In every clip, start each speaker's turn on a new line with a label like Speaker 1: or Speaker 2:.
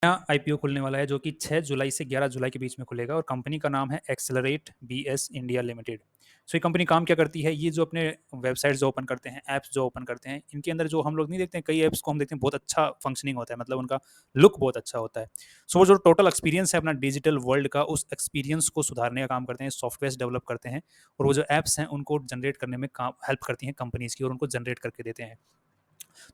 Speaker 1: नया आईपीओ खुलने वाला है जो कि 6 जुलाई से 11 जुलाई के बीच में खुलेगा और कंपनी का नाम है एक्सेलरेट बीएस इंडिया लिमिटेड। सो ये कंपनी काम क्या करती है, ये जो अपने वेबसाइट्स जो ओपन करते हैं, ऐप्स जो ओपन करते हैं, इनके अंदर जो हम लोग नहीं देखते हैं, कई ऐप्स को हम देखते हैं बहुत अच्छा फंक्शनिंग होता है, मतलब उनका लुक बहुत अच्छा होता है। सो वो जो टोटल एक्सपीरियंस है अपना डिजिटल वर्ल्ड का, उस एक्सपीरियंस को सुधारने का काम करते हैं, सॉफ्टवेयर डेवलप करते हैं और वो जो ऐप्स हैं उनको जनरेट करने में काम हेल्प करती हैं कंपनीज़ की और उनको जनरेट करके देते हैं।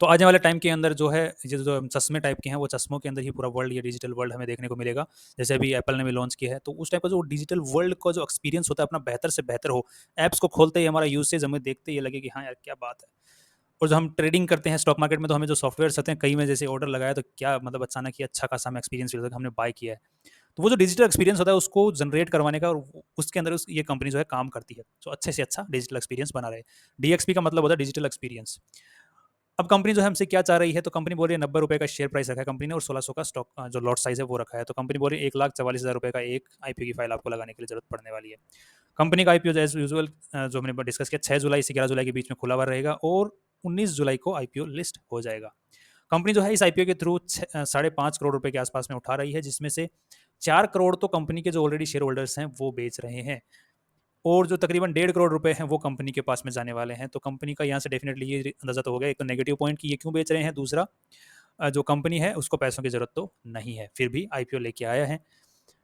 Speaker 1: तो आने वाले टाइम के अंदर जो है, ये जो चश्मे टाइप के हैं, वो चश्मों के अंदर ही पूरा वर्ल्ड, ये डिजिटल वर्ल्ड हमें देखने को मिलेगा। जैसे अभी एप्पल ने भी लॉन्च किया है, तो उस टाइप का जो डिजिटल वर्ल्ड का जो एक्सपीरियंस होता है अपना बेहतर से बेहतर हो। ऐप्स को खोलते ही हमारा यूसेज हमें देखते ही ये लगे कि हाँ यार, क्या बात है। और जो हम ट्रेडिंग करते हैं स्टॉक मार्केट में, तो हमें जो सॉफ्टवेयर्स होते हैं, कई में जैसे ऑर्डर लगाया तो क्या मतलब अचानक ही अच्छा खासा हमें एक्सपीरियंस फील होता है कि हमने बाय किया है। तो वो जो डिजिटल एक्सपीरियंस होता है उसको जनरेट करवाने का, और उसके अंदर ये कंपनी जो है काम करती है, तो अच्छे से अच्छा डिजिटल एक्सपीरियंस बना रहे। डीएक्सपी का मतलब होता है डिजिटल एक्सपीरियंस। अब कंपनी जो है हमसे क्या चाह रही है, तो कंपनी बोल रही है 90 रुपए का शेयर प्राइस रखा है कंपनी ने और 1600 का स्टॉक जो लॉट साइज है वो रखा है। तो कंपनी बोल रही है 1,44,000 रुपए का एक आईपीओ की फाइल आपको लगाने के लिए जरूरत पड़ने वाली है। कंपनी का आईपीओ एज यूजुअल जो हमने डिस्कस किया 6 जुलाई से 11 जुलाई के बीच में खुला हुआ रहेगा और 19 जुलाई को आईपीओ लिस्ट हो जाएगा। कंपनी जो है इस आईपीओ के थ्रू 5.5 करोड़ रुपए के आसपास में उठा रही है, जिसमें से 4 करोड़ तो कंपनी के जो ऑलरेडी शेयर होल्डर्स हैं वो बेच रहे हैं और जो तकरीबन 1.5 करोड़ रुपए हैं वो कंपनी के पास में जाने वाले हैं। तो कंपनी का यहाँ से डेफिनेटली ये अंदाजा तो हो गया, एक तो नेगेटिव पॉइंट कि ये क्यों बेच रहे हैं, दूसरा जो कंपनी है उसको पैसों की जरूरत तो नहीं है, फिर भी आईपीओ लेके आया है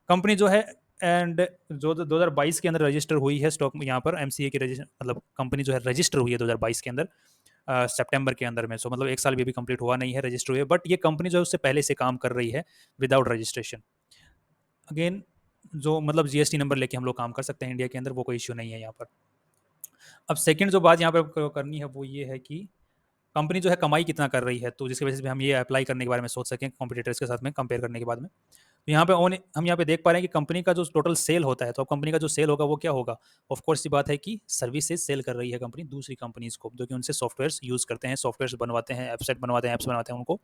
Speaker 1: कंपनी जो है। एंड जो 2022 के अंदर रजिस्टर हुई है स्टॉक में, यहाँ पर एमसीए की रजिस्टर, मतलब कंपनी जो है रजिस्टर हुई है 2022 के अंदर सितंबर के अंदर में। सो मतलब एक साल भी अभी कंप्लीट हुआ नहीं है, रजिस्टर हुई है, बट ये कंपनी जो है उससे पहले से काम कर रही है विदाउट रजिस्ट्रेशन। अगेन जो मतलब जीएसटी नंबर लेके हम लोग काम कर सकते हैं इंडिया के अंदर, वो कोई इश्यू नहीं है यहाँ पर। अब सेकंड जो बात यहाँ पर करनी है वो ये है कि कंपनी जो है कमाई कितना कर रही है, तो जिसकी वजह से हम ये अप्लाई करने के बारे में सोच सकें कॉम्पिटिटर्स के साथ में कंपेयर करने के बाद में। तो यहाँ पे हम यहाँ पे देख पा रहे हैं कि कंपनी का जो टोटल सेल होता है, तो अब कंपनी का जो सेल होगा वो क्या होगा। ऑफ कोर्स ये बात है कि सर्विसेज सेल कर रही है कंपनी दूसरी कंपनीज को, जो कि उनसे सॉफ्टवेयर यूज करते हैं, सॉफ्टवेयर बनवाते हैं, वेबसाइट बनवाते हैं, ऐप्स बनाते हैं उनको।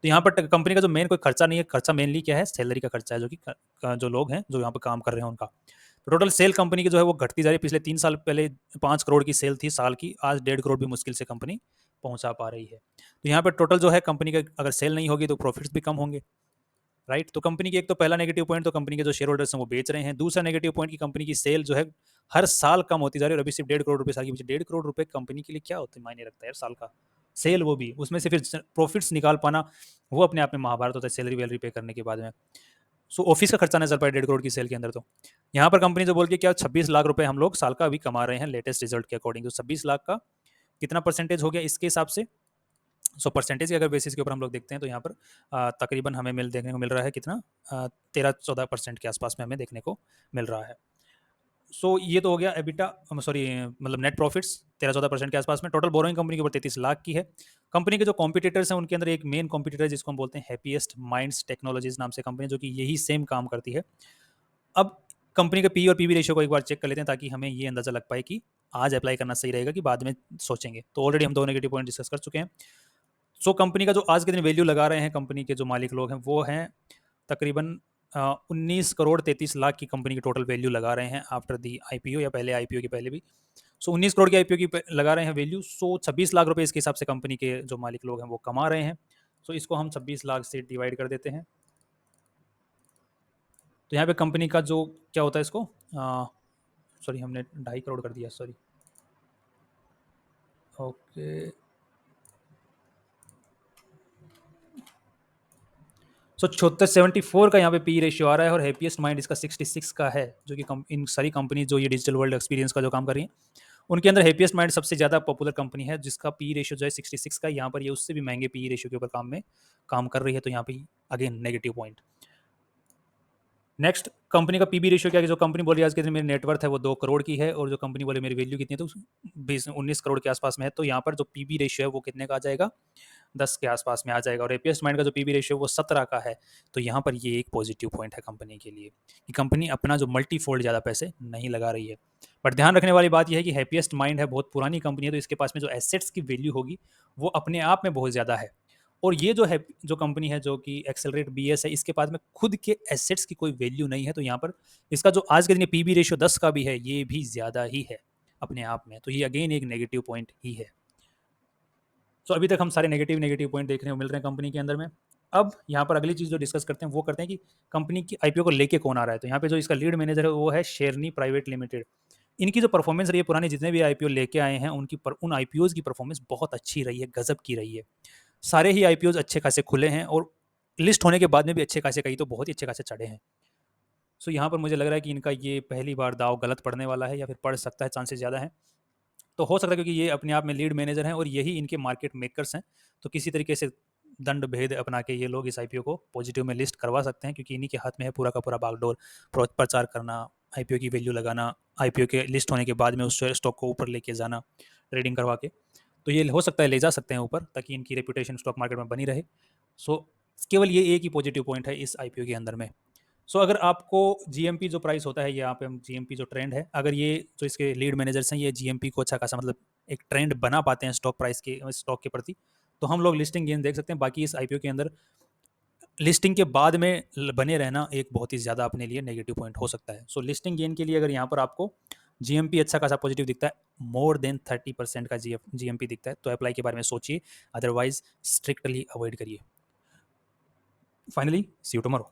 Speaker 1: तो यहाँ पर कंपनी का जो मेन कोई खर्चा नहीं है, खर्चा मेनली क्या है, सैलरी का खर्चा है, जो कि जो लोग हैं जो यहाँ पर काम कर रहे हैं उनका। तो टोटल सेल कंपनी की जो है वो घटती जा रही है। पिछले 3 साल पहले 5 करोड़ की सेल थी साल की, आज 1.5 करोड़ भी मुश्किल से कंपनी पहुंचा पा रही है। तो यहाँ पर टोटल जो है कंपनी का अगर सेल नहीं होगी तो प्रॉफिट्स भी कम होंगे, राइट। तो कंपनी की एक तो पहला नेगेटिव पॉइंट, तो कंपनी के जो शेयर होल्डर्स हैं वो बेच रहे हैं। दूसरा नेगेटिव पॉइंट की कंपनी की सेल जो है हर साल कम होती जा रही है, और अभी सिर्फ 1.5 करोड़ रुपए साल के पीछे। 1.5 करोड़ रुपए कंपनी के लिए क्या होते हैं, मायने रखता है यार साल का सेल, वो भी उसमें से फिर प्रॉफिट्स निकाल पाना, वो अपने आप में महाभारत होता है सैलरी वैलरी पे करने के बाद में। सो ऑफिस का खर्चा नहीं चल पाया 1.5 करोड़ की सेल के अंदर। तो यहाँ पर कंपनी जो बोल के क्या 26 लाख रुपए हम लोग साल का अभी कमा रहे हैं लेटेस्ट रिजल्ट के अकॉर्डिंग। तो 26 लाख का कितना परसेंटेज हो गया इसके हिसाब से। सो परसेंटेज के अगर बेसिस के ऊपर हम लोग देखते हैं तो यहाँ पर तकरीबन हमें देखने को मिल रहा है कितना, 13-14% के आसपास में हमें देखने को मिल रहा है। सो ये तो हो गया एबिटा, सॉरी मतलब नेट प्रॉफिट्स 13-14% के आसपास में। टोटल बोरोइंग कंपनी के ऊपर 33 लाख की है। कंपनी के जो कॉम्पिटिटर्स हैं उनके अंदर एक मेन कॉम्पिटिटर जिसको हम बोलते हैं हैप्पीएस्ट माइंड्स टेक्नोलॉजीज नाम से कंपनी, जो कि यही सेम काम करती है। अब कंपनी के पी और पीवी रेशियो को एक बार चेक कर लेते हैं ताकि हमें ये अंदाजा लग पाए कि आज अप्लाई करना सही रहेगा कि बाद में सोचेंगे। तो ऑलरेडी हम दो नेगेटिव पॉइंट डिस्कस कर चुके हैं। सो कंपनी का जो आज के दिन वैल्यू लगा रहे हैं कंपनी के जो मालिक लोग हैं वो हैं तकरीबन 19 करोड़ 33 लाख की कंपनी की टोटल वैल्यू लगा रहे हैं आफ्टर दी आईपीओ, या पहले आईपीओ के पहले भी। सो 19 करोड़ की आईपीओ की लगा रहे हैं वैल्यू। सो 26 लाख रुपए इसके हिसाब से कंपनी के जो मालिक लोग हैं वो कमा रहे हैं। सो इसको हम 26 लाख से डिवाइड कर देते हैं। तो यहाँ पे कंपनी का जो क्या होता है इसको, सॉरी हमने 2.5 करोड़ कर दिया, सॉरी। ओके, सो 74 का यहाँ पे पी रेशियो आ रहा है और हैप्पीएस्ट माइंड इसका 66 का है, जो कि इन सारी कंपनी जो ये डिजिटल वर्ल्ड एक्सपीरियंस का जो काम कर रही है उनके अंदर हैप्पीएस्ट माइंड सबसे ज़्यादा पॉपुलर कंपनी है, जिसका पी रेशियो जो है 66 का। यहाँ पर ये उससे भी महंगे पी रेशियो के ऊपर काम कर रही है। तो यहाँ पे again negative point. Next company का पीबी रेशियो क्या है, जो कंपनी बोली आज के दिन मेरी नेटवर्थ है वो 2 करोड़ की है, और जो कंपनी बोले मेरी वैल्यू कितनी है तो 19 करोड़ के आसपास में है। तो यहाँ पर जो पीबी रेशियो है वो कितने का आ जाएगा, 10 के आसपास में आ जाएगा। और एपीएस माइंड का जो पीबी रेशियो वो 17 का है। तो यहाँ पर ये एक पॉजिटिव पॉइंट है कंपनी के लिए कि कंपनी अपना जो मल्टीफोल्ड ज़्यादा पैसे नहीं लगा रही है। बट ध्यान रखने वाली बात यह है कि हैप्पीएस्ट माइंड है बहुत पुरानी कंपनी है, तो इसके पास में जो एसेट्स की वैल्यू होगी वो अपने आप में बहुत ज़्यादा है। और ये जो है जो कंपनी है जो कि एक्सेलरेट बीएस है, इसके पास में खुद के एसेट्स की कोई वैल्यू नहीं है। तो यहाँ पर इसका जो आज के दिन पीबी रेशियो 10 का भी है, ये भी ज़्यादा ही है अपने आप में। तो ये अगेन एक नेगेटिव पॉइंट ही है। सो अभी तक हम सारे नेगेटिव पॉइंट देखने को मिल रहे हैं कंपनी के अंदर में। अब यहाँ पर अगली चीज़ जो डिस्कस करते हैं वो करते हैं कि कंपनी की आईपीओ को लेके कौन आ रहा है। तो यहाँ पे जो इसका लीड मैनेजर है वो है शेरनी प्राइवेट लिमिटेड। इनकी जो परफॉर्मेंस रही है, पुराने जितने भी आईपीओ लेके आए हैं उन आईपीओज की परफॉर्मेंस बहुत अच्छी रही है, गजब की रही है। सारे ही आईपीओज अच्छे खासे खुले हैं और लिस्ट होने के बाद में भी अच्छे खासे, कई तो बहुत ही अच्छे खासे चढ़े हैं। सो यहाँ पर मुझे लग रहा है कि इनका ये पहली बार दाव गलत पड़ने वाला है, या फिर पड़ सकता है, चांसेस ज़्यादा है। तो हो सकता है क्योंकि ये अपने आप में लीड मैनेजर हैं और यही इनके मार्केट मेकर्स हैं, तो किसी तरीके से दंड भेद अपना के ये लोग इस आईपीओ को पॉजिटिव में लिस्ट करवा सकते हैं, क्योंकि इन्हीं के हाथ में है पूरा का पूरा बागडोर प्रचार करना, आईपीओ की वैल्यू लगाना, आईपीओ के लिस्ट होने के बाद में उस स्टॉक को ऊपर लेके जाना ट्रेडिंग करवा के। तो ये हो सकता है ले जा सकते हैं ऊपर, ताकि इनकी रेपुटेशन स्टॉक मार्केट में बनी रहे। सो केवल ये एक ही पॉजिटिव पॉइंट है इस आईपीओ के अंदर में। सो अगर आपको जीएमपी जो प्राइस होता है, यहाँ पे हम जीएमपी जो ट्रेंड है, अगर ये जो इसके लीड मैनेजर्स हैं ये जीएमपी को अच्छा खासा मतलब एक ट्रेंड बना पाते हैं स्टॉक के प्रति, तो हम लोग लिस्टिंग गेन देख सकते हैं। बाकी इस आईपीओ के अंदर लिस्टिंग के बाद में बने रहना एक बहुत ही ज़्यादा अपने लिए नेगेटिव पॉइंट हो सकता है। सो लिस्टिंग गेन के लिए अगर यहाँ पर आपको जीएमपी अच्छा खासा पॉजिटिव दिखता है, मोर देन 30% का जीएमपी दिखता है, तो अप्लाई के बारे में सोचिए, अदरवाइज स्ट्रिक्टली अवॉइड करिए। Finally see you tomorrow.